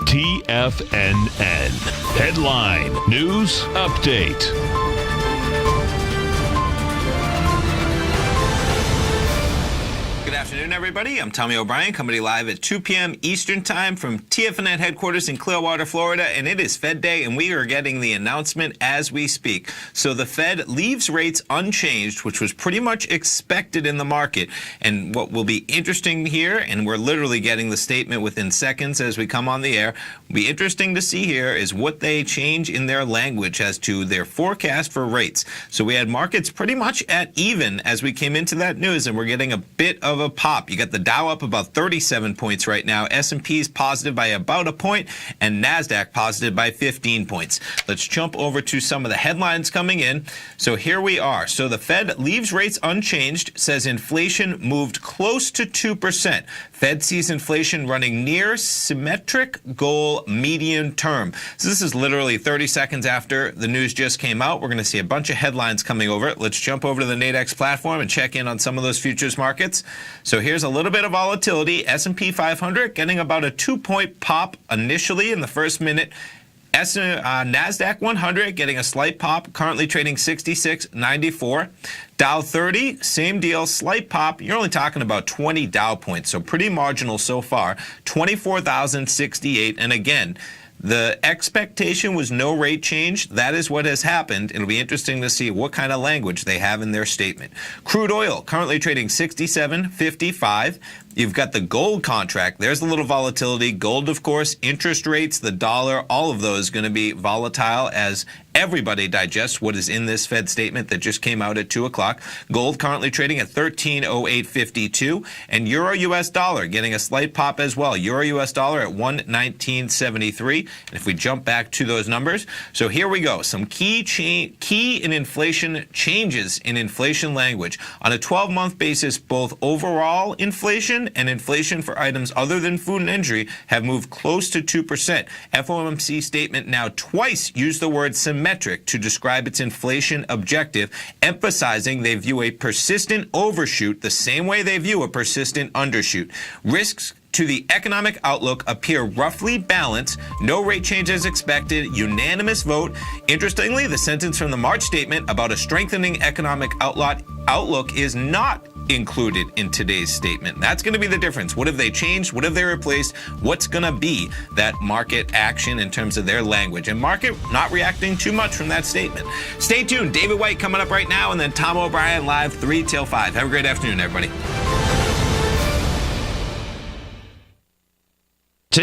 TFNN. Headline News Update. Good afternoon, everybody. I'm Tommy O'Brien, coming to you live at 2 p.m. Eastern Time from TFNN headquarters in Clearwater, Florida, and it is Fed Day, and we are getting the announcement as we speak. So the Fed leaves rates unchanged, which was pretty much expected in the market. And what will be interesting here, and we're literally getting the statement within seconds as we come on the air, will be interesting to see here is what they change in their language as to their forecast for rates. So we had markets pretty much at even as we came into that news, and we're getting a bit of a pop. You got the Dow up about 37 points right now. S&P is positive by about a point, and NASDAQ positive by 15 points. Let's jump over to some of the headlines coming in. So here we are. So the Fed leaves rates unchanged, says inflation moved close to 2%. Fed sees inflation running near symmetric goal medium term. So this is literally 30 seconds after the news just came out. We're going to see a bunch of headlines coming over. Let's jump over to the Nadex platform and check in on some of those futures markets. So here's a little bit of volatility. S&P 500 getting about a 2-point pop initially in the first minute. NASDAQ 100 getting a slight pop, currently trading 66.94. Dow 30, same deal, slight pop. You're only talking about 20 Dow points, so pretty marginal so far. 24,068, and again, the expectation was no rate change. That is what has happened. It'll be interesting to see what kind of language they have in their statement. Crude oil currently trading 67.55. You've got the gold contract. There's a little volatility. Gold, of course, interest rates, the dollar, all of those going to be volatile as everybody digests what is in this Fed statement that just came out at 2 o'clock. Gold currently trading at 1308.52, and Euro US dollar getting a slight pop as well. Euro US dollar at 119.73. And if we jump back to those numbers, so here we go. Some key in inflation changes in inflation language. On a 12-month basis, both overall inflation and inflation for items other than food and energy have moved close to 2%. FOMC statement now twice used the word symmetric to describe its inflation objective, emphasizing they view a persistent overshoot the same way they view a persistent undershoot. Risks to the economic outlook appear roughly balanced. No rate change as expected. Unanimous vote. Interestingly, the sentence from the March statement about a strengthening economic outlook is not included in today's statement. That's going to be the difference. What have they changed? What have they replaced? What's going to be that market action in terms of their language? And market not reacting too much from that statement. Stay tuned. David White coming up right now, and then Tom O'Brien live 3 till 5. Have a great afternoon, everybody.